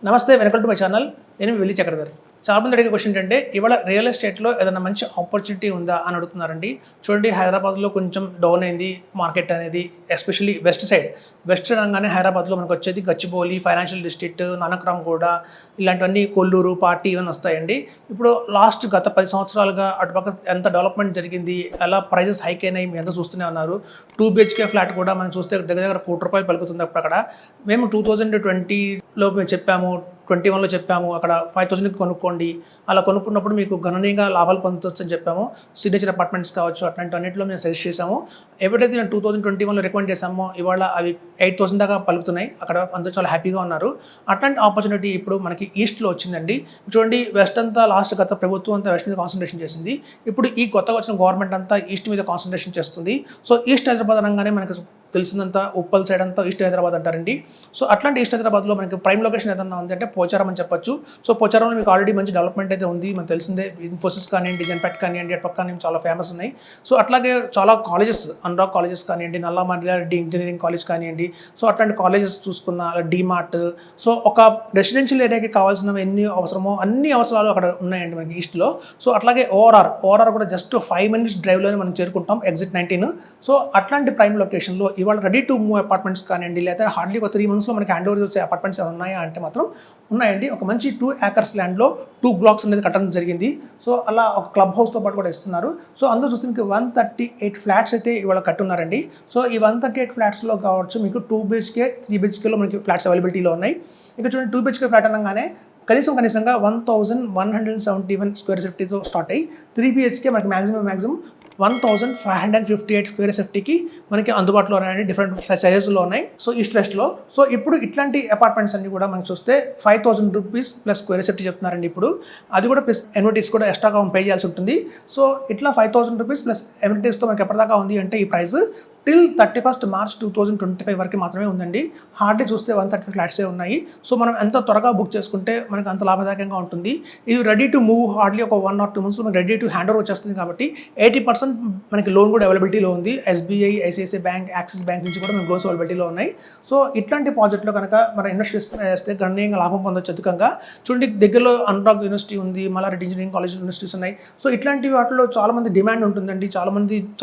నమస్తే, welcome to my channel. నేను మీ వెల్లి చక్రధర్. చాలా మంది అడిగే క్వశ్చన్ ఏంటంటే, ఇవాళ రియల్ ఎస్టేట్లో ఏదైనా మంచి ఆపర్చునిటీ ఉందా అని అడుగుతున్నారండి. చూడండి, హైదరాబాద్లో కొంచెం డౌన్ అయింది మార్కెట్ అనేది, ఎస్పెషల్లీ వెస్ట్ సైడ్. వెస్ట్ అనగానే హైదరాబాద్లో మనకు వచ్చేది గచ్చిబౌలి, ఫైనాన్షియల్ డిస్ట్రిక్ట్, నానక్రామ్గూడ, ఇలాంటివన్నీ కొల్లూరు, పార్టీ ఇవన్నీ వస్తాయండి. ఇప్పుడు గత 10 సంవత్సరాలుగా అటుపక్క ఎంత డెవలప్మెంట్ జరిగింది, ఎలా ప్రైజెస్ హైక్ అయినాయి, మీరు ఎంత చూస్తూనే ఉన్నారు. 2 BHK ఫ్లాట్ కూడా మనం చూస్తే దగ్గర దగ్గర ₹1 కోటి పలుకుతుంది. అక్కడ మేము 2020లో మేము చెప్పాము, 21లో చెప్పాము, అక్కడ 5,000కి కొనుక్కోండి, అలా కొనుక్కున్నప్పుడు మీకు గణనీయంగా లాభాలు పొందవచ్చు అని చెప్పాము. సిగ్నేచర్ అపార్ట్మెంట్స్ కావచ్చు, అట్లాంటి అన్నింటిలో మేము సజెస్ట్ చేసాము. ఎప్పుడైతే మేము 2021లో రికమెండ్ చేసామో ఇవాళ అవి 8,000 దాకా పలుకుతున్నాయి. అక్కడ అందరూ చాలా హ్యాపీగా ఉన్నారు. అట్లాంటి ఆపర్చునిటీ ఇప్పుడు మనకి ఈస్ట్లో వచ్చిందండి. చూడండి, వెస్ట్ అంతా గత ప్రభుత్వం అంతా వెస్ట్ మీద కాన్సన్ట్రేషన్ చేసింది. ఇప్పుడు ఈ కొత్తగా వచ్చిన గవర్నమెంట్ అంతా ఈస్ట్ మీద కాన్సన్ట్రేషన్ చేస్తుంది. సో ఈస్ట్ హైదరాబాద్ అనగానే మనకి తెలిసిందంతా ఉప్పల్ సైడ్ అంతా ఈస్ట్ హైదరాబాద్ అంటారండి. సో అట్లాంటి ఈస్ట్ హైదరాబాద్లో మనకి ప్రైమ్ లొకేషన్ ఏదన్నా ఉంది అంటే పోచారం అని చెప్పొచ్చు. సో పోచారంలో మీకు ఆల్రెడీ మంచి డెవలప్మెంట్ అయితే ఉంది, మనకు తెలిసిందే. ఇన్ఫోసిస్ కానివ్వండి, జెన్పాట్ కానివ్వండి, అటు పక్క చాలా ఫేమస్ ఉన్నాయి. సో అట్లాగే చాలా కాలేజెస్, అనురాగ్ కాలేజెస్ కానివ్వండి, నల్లమల్లారెడ్డి ఇంజనీరింగ్ కాలేజ్ కానివ్వండి, సో అట్లాంటి కాలేజెస్ చూసుకున్న డీమార్ట్. సో ఒక రెసిడెన్షియల్ ఏరియాకి కావాల్సిన ఎన్ని అవసరమో అన్ని అవసరాలు అక్కడ ఉన్నాయండి మనకి ఈస్ట్లో. సో అట్లాగే ఓఆర్ఆర్ కూడా జస్ట్ 5 minutes డ్రైవ్లోనే మనం చేరుకుంటాం, ఎగ్జిట్ 19. సో అట్లాంటి ప్రైమ్ లొకేషన్లో ఇవాళ రెడీ టు మూవ్ అపార్ట్మెంట్స్ కానివ్వండి, లేదా హార్డ్లీ ఒక 3 monthsలో మనకి హ్యాండ్ ఓవర్ చేసే అపార్ట్మెంట్స్ ఉన్నాయా అంటే మాత్రం ఉన్నాయండి. ఒక మంచి 2 acres ల్యాండ్లో 2 blocks అనేది కట్టడం జరిగింది. సో అలా ఒక క్లబ్ హౌస్తో పాటు కూడా ఇస్తున్నారు. సో అందులో చూస్తే మీకు 138 ఫ్లాట్స్ అయితే ఇవాళ కట్టున్నారండి. సో ఈ 138 ఫ్లాట్స్లో కావచ్చు మీకు 2 BHK 3 BHKలో మనకి ఫ్లాట్స్ అవైలబిలిటీలో ఉన్నాయి. ఇక చూడండి, 2 BHK ఫ్లాట్ అనగానే కనీసంగా 1,171 స్క్వేర్ ఫీట్తో స్టార్ట్ అయ్యి 3 BHK మనకి మ్యాక్సిమం 1,558 స్క్వేర్ ఫీట్కి మనకి అందుబాటులో ఉన్నాయండి. డిఫరెంట్ సైజెస్లో ఉన్నాయి. సో ఈస్ట్ వెస్ట్లో. సో ఇప్పుడు ఇట్లాంటి అపార్ట్మెంట్స్ అన్ని కూడా మనం చూస్తే ₹5,000 ప్లస్ స్క్వేర్ ఫీట్ చెప్తున్నారండి. ఇప్పుడు అది కూడా ప్లస్ ఎన్విటీస్ కూడా ఎక్స్ట్రాగా పే చేయాల్సి ఉంటుంది. సో ఇట్లా ₹5,000 ప్లస్ ఎన్విటీస్తో మనకి ఎప్పటిదాకా ఉంది అంటే ఈ ప్రైస్ టిల్ 31st March 2025 వరకు మాత్రమే ఉందండి. హార్డ్లీ చూస్తే 130 ఫ్లాట్సే ఉన్నాయి. సో మనం ఎంత త్వరగా బుక్ చేసుకుంటే మనకు అంత లాభదాయకంగా ఉంటుంది. ఇది రెడీ టు మూవ్ హార్డ్లీ ఒక 1 or 2 months మనకి రెడీ టు హ్యాండ్ ఓవర్ వచ్చేస్తుంది. కాబట్టి 80% మనకి లోన్ కూడా అవైలబిలిటీలో ఉంది. SBI, ICICI bank, axis bank నుంచి కూడా మనకి లోన్స్ అవైలబిలిటీలో ఉన్నాయి. సో ఇట్లాంటి ప్రాజెక్ట్లో కనుక మనం ఇన్వెస్ట్ చేస్తే గణనీయంగా లాభం పొందొచ్చు అధికంగా. చూడండి, దగ్గరలో అనురాగ్ యూనివర్సిటీ ఉంది, మల్లారెడ్డి ఇంజనీరింగ్ కాలేజ్ యూనివర్సిటీస్ ఉన్నాయి. సో ఇట్లాంటి వాటిలో చాలామంది డిమాండ్ ఉంటుందండి.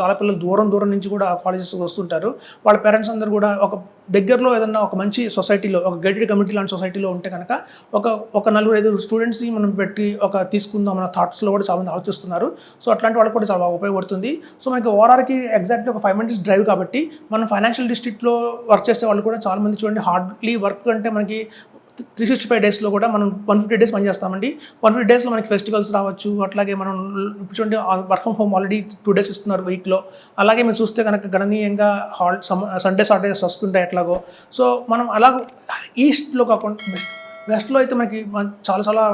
చాలా పిల్లలు దూరం నుంచి కూడా ఆ కాలేజెస్ వస్తుంటారు. వాళ్ళ పేరెంట్స్ అందరూ కూడా ఒక దగ్గరలో ఏదన్నా ఒక మంచి సొసైటీలో, ఒక గైడెడ్ కమ్యూనిటీ లాంటి సొసైటీలో ఉంటే కనుక ఒక 4-5 స్టూడెంట్స్ని మనం పెట్టి తీసుకుందాం అన్న థాట్స్లో కూడా చాలామంది ఆలోచిస్తున్నారు. సో అట్లాంటి వాళ్ళకి కూడా చాలా ఉపయోగపడుతుంది. సో మనకి ఓఆర్ఆర్కి ఎగ్జాక్ట్లీ ఒక 5 minutes డ్రైవ్ కాబట్టి మనం ఫైనాన్షియల్ డిస్ట్రిక్ట్లో వర్క్ చేసే వాళ్ళు కూడా చాలామంది చూడండి, హార్డ్లీ వర్క్ అంటే మనకి 365 డేస్లో కూడా మనం 150 days పనిచేస్తామండి. 150 daysలో మనకి ఫెస్టివల్స్ రావచ్చు. అట్లాగే మనం చూడండి, work from home already 2 days ఇస్తున్నారు వీక్లో. అలాగే మీరు చూస్తే కనుక గణనీయంగా సండే సాటర్డేస్ వస్తుంటాయి ఎట్లాగో. సో మనం అలాగ ఈస్ట్లో కాకుండా వెస్ట్లో అయితే మనకి చాలా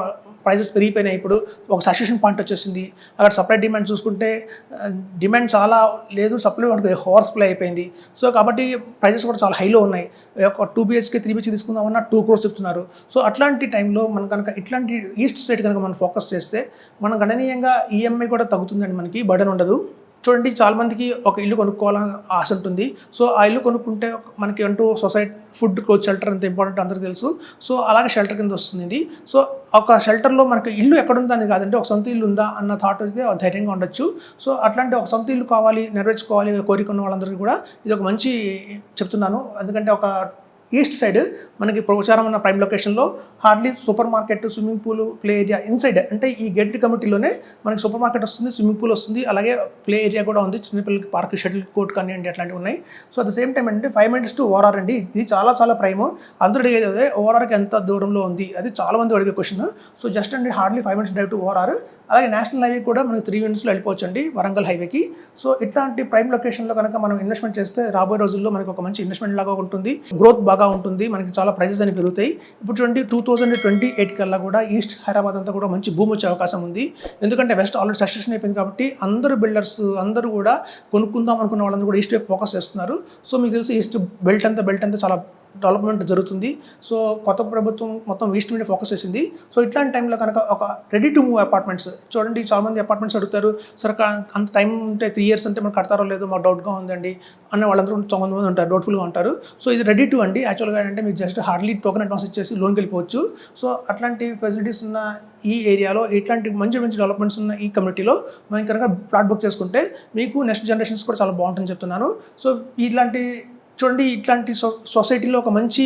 ప్రైజెస్ పెరిగిపోయినాయి. ఇప్పుడు ఒక సాచ్యురేషన్ పాయింట్ వచ్చేసింది. అక్కడ సప్లై డిమాండ్ చూసుకుంటే డిమాండ్ చాలా లేదు, సప్లై మనకి ఓవర్ సప్లై అయిపోయింది. సో కాబట్టి ప్రైజెస్ కూడా చాలా హైలో ఉన్నాయి. ఒక 2 BHK 3 BHK తీసుకుందామన్నా 2 crores చెప్తున్నారు. సో అట్లాంటి టైంలో మనం కనుక ఇట్లాంటి ఈస్ట్ సైడ్ కనుక మనం ఫోకస్ చేస్తే మనం గణనీయంగా ఈఎంఐ కూడా తగ్గుతుందండి, మనకి బర్డెన్ ఉండదు. చూడండి, చాలామందికి ఒక ఇల్లు కొనుక్కోవాలని ఆశ ఉంటుంది. సో ఆ ఇల్లు కొనుక్కుంటే మనకి అంటూ సొసైటీ, ఫుడ్, క్లోత్, షెల్టర్ ఎంత ఇంపార్టెంట్ అందరికీ తెలుసు. సో అలాగే షెల్టర్ కింద వస్తుంది ఇది. సో ఒక షెల్టర్లో మనకి ఇల్లు ఎక్కడుందని కాదంటే ఒక సొంత ఇల్లు ఉందా అన్న థాట్ అయితే ధైర్యంగా ఉండొచ్చు. సో అట్లాంటి ఒక సొంత ఇల్లు కావాలి, నెరవేర్చుకోవాలి కోరిక ఉన్న వాళ్ళందరికీ కూడా ఇది ఒక మంచి చెప్తున్నాను. ఎందుకంటే ఒక ఈస్ట్ సైడ్ మనకి ప్రచారం ఉన్న ప్రైమ్ లొకేషన్లో hardly super market, swimming pool, play area inside అంటే ఈ గేట్ కమిటీలోనే మనకి సూపర్ మార్కెట్ వస్తుంది, స్విమ్మింగ్ పూల్ వస్తుంది, అలాగే ప్లే ఏరియా కూడా ఉంది. చిన్నపిల్లలకి పార్క్, షటిల్ కోర్ట్ కానివ్వండి, అట్లాంటివి ఉన్నాయి. So at the same time అంటే 5 minutes to ఓఆర్ఆర్ అండి. ఇది చాలా ప్రైమ్. అందరూ అడిగేది అదే, ఓఆర్ఆర్కి ఎంత దూరంలో ఉంది, అది చాలామంది అడిగే క్వశ్చన్. సో జస్ట్ అండి hardly 5 minutes drive to ORR. అలాగే నేషనల్ హైవే కూడా మనకి 3 minutesలో వెళ్ళిపోవచ్చు అండి, వరంగల్ హైవేకి. సో ఇట్లాంటి ప్రైమ్ లొకేషన్లో కనుక మనం ఇన్వెస్ట్మెంట్ చేస్తే రాబోయే రోజుల్లో మనకి ఒక మంచి ఇన్వెస్ట్మెంట్ లాగా ఉంటుంది. గ్రోత్ బాగా ఉంటుంది, మనకి చాలా ప్రైజెస్ అని పెరుగుతాయి. ఇప్పుడు చూడండి, 2028 కల్లా కూడా ఈస్ట్ హైదరాబాద్ అంతా కూడా మంచి భూమి వచ్చే అవకాశం ఉంది. ఎందుకంటే వెస్ట్ ఆల్రెడీ సక్సెషన్ అయిపోయింది కాబట్టి అందరూ బిల్డర్స్ అందరూ కూడా కొనుక్కుందాం అనుకున్న వాళ్ళందరూ కూడా ఈస్ట్ వైపు ఫోకస్ చేస్తున్నారు. సో మీకు తెలిసి ఈస్ట్ బెల్ట్ అంతా చాలా డెవలప్మెంట్ జరుగుతుంది. సో కొత్త ప్రభుత్వం మొత్తం ఈస్ట్ మీద ఫోకస్ చేసింది. సో ఇట్లాంటి టైంలో కనుక ఒక రెడీ టు మూవ్ అపార్ట్మెంట్స్ చూడండి, చాలామంది అపార్ట్మెంట్స్ అడుగుతారు, సరే అంత టైం ఉంటే 3 years అంటే మనకు కడతారో లేదో మాకు డౌట్గా ఉందండి అన్న వాళ్ళందరూ చాలా మంది ఉంటారు, డౌట్ఫుల్గా ఉంటారు. సో ఇది రెడీ టు అండి. యాక్చువల్గా అంటే మీకు జస్ట్ హార్డ్లీ టోకెన్ అడ్వాన్స్ ఇచ్చేసి లోన్కి వెళ్ళిపోవచ్చు. సో అట్లాంటి ఫెసిలిటీస్ ఉన్న ఈ ఏరియాలో, ఇట్లాంటి మంచి మంచి డెవలప్మెంట్స్ ఉన్న ఈ కమ్యూనిటీలో మనం కనుక ప్లాట్ బుక్ చేసుకుంటే మీకు నెక్స్ట్ జనరేషన్స్ కూడా చాలా బాగుంటుందని చెప్తున్నాను. సో ఇట్లాంటి చూడండి, ఇట్లాంటి సొసైటీలో ఒక మంచి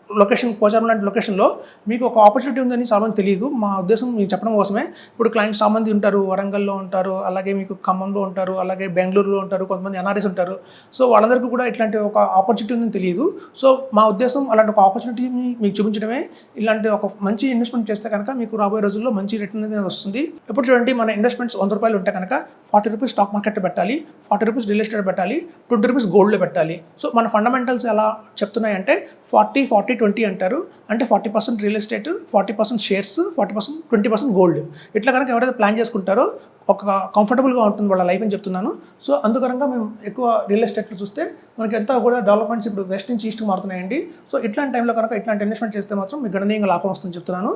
లొకేషన్, పోచారం లాంటి లొకేషన్లో మీకు ఒక ఆపర్చునిటీ ఉందని చాలామంది తెలియదు. మా ఉద్దేశం మీకు చెప్పడం కోసమే. ఇప్పుడు క్లయింట్స్ చాలామంది ఉంటారు, వరంగల్లో ఉంటారు, అలాగే మీకు ఖమ్మంలో ఉంటారు, అలాగే బెంగళూరులో ఉంటారు, కొంతమంది ఎన్ఆర్ఎస్ ఉంటారు. సో వాళ్ళందరికీ కూడా ఇట్లాంటి ఒక ఆపర్చునిటీ ఉందని తెలియదు. సో మా ఉద్దేశం అలాంటి ఒక ఆపర్చునిటీని మీకు చూపించడమే. ఇలాంటి ఒక మంచి ఇన్వెస్ట్మెంట్ చేస్తే కనుక మీకు రాబోయే రోజుల్లో మంచి రిటర్న్ అనేది వస్తుంది. ఇప్పుడు చూడండి, మన ఇన్వెస్ట్మెంట్స్ 100 రూపాయలు ఉంటే కనుక 40 రూపీస్ స్టాక్ మార్కెట్ పెట్టాలి, 40 రూపీస్ రియల్ ఎస్టేట్ పెట్టాలి, 20 రూపీస్ గోల్డ్లో పెట్టాలి. సో మన ఫండమెంటల్స్ ఎలా చెప్తున్నాయంటే 40-40-20 అంటారు. అంటే 40% రియల్ ఎస్టేట్, 40% షేర్స్, 40% 20% గోల్డ్. ఇట్లా కనుక ఎవరైతే ప్లాన్ చేసుకుంటారో ఒక కంఫర్టబుల్గా ఉంటుంది వాళ్ళ లైఫ్ అని చెప్తున్నాను. సో అందుకరంగా మేము ఎక్కువ రియల్ ఎస్టేట్లో చూస్తే మనకి ఎంత కూడా డెవలప్మెంట్స్ ఇప్పుడు వెస్ట్ నుంచి ఈస్ట్కి మారుతున్నాయండి. సో ఇట్లాంటి టైంలో కనుక ఇట్లాంటి ఇన్వెస్ట్మెంట్ చేస్తే మాత్రం మీకు గణనీయంగా లాభం వస్తుందని చెప్తున్నాను.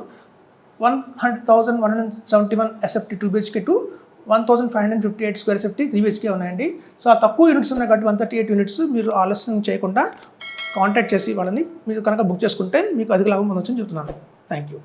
100,171 SFT 2 BHK to 1,558 square SFT 3 BHK ఉన్నాయండి. సో ఆ తక్కువ యూనిట్స్ ఉన్నాయి కాబట్టి 138 యూనిట్స్ మీరు ఆలస్యం చేయకుండా కాంటాక్ట్ చేసి వాళ్ళని మీరు కనుక బుక్ చేసుకుంటే మీకు అధిక లాభం పొందొచ్చని చెప్తున్నాను. Thank you.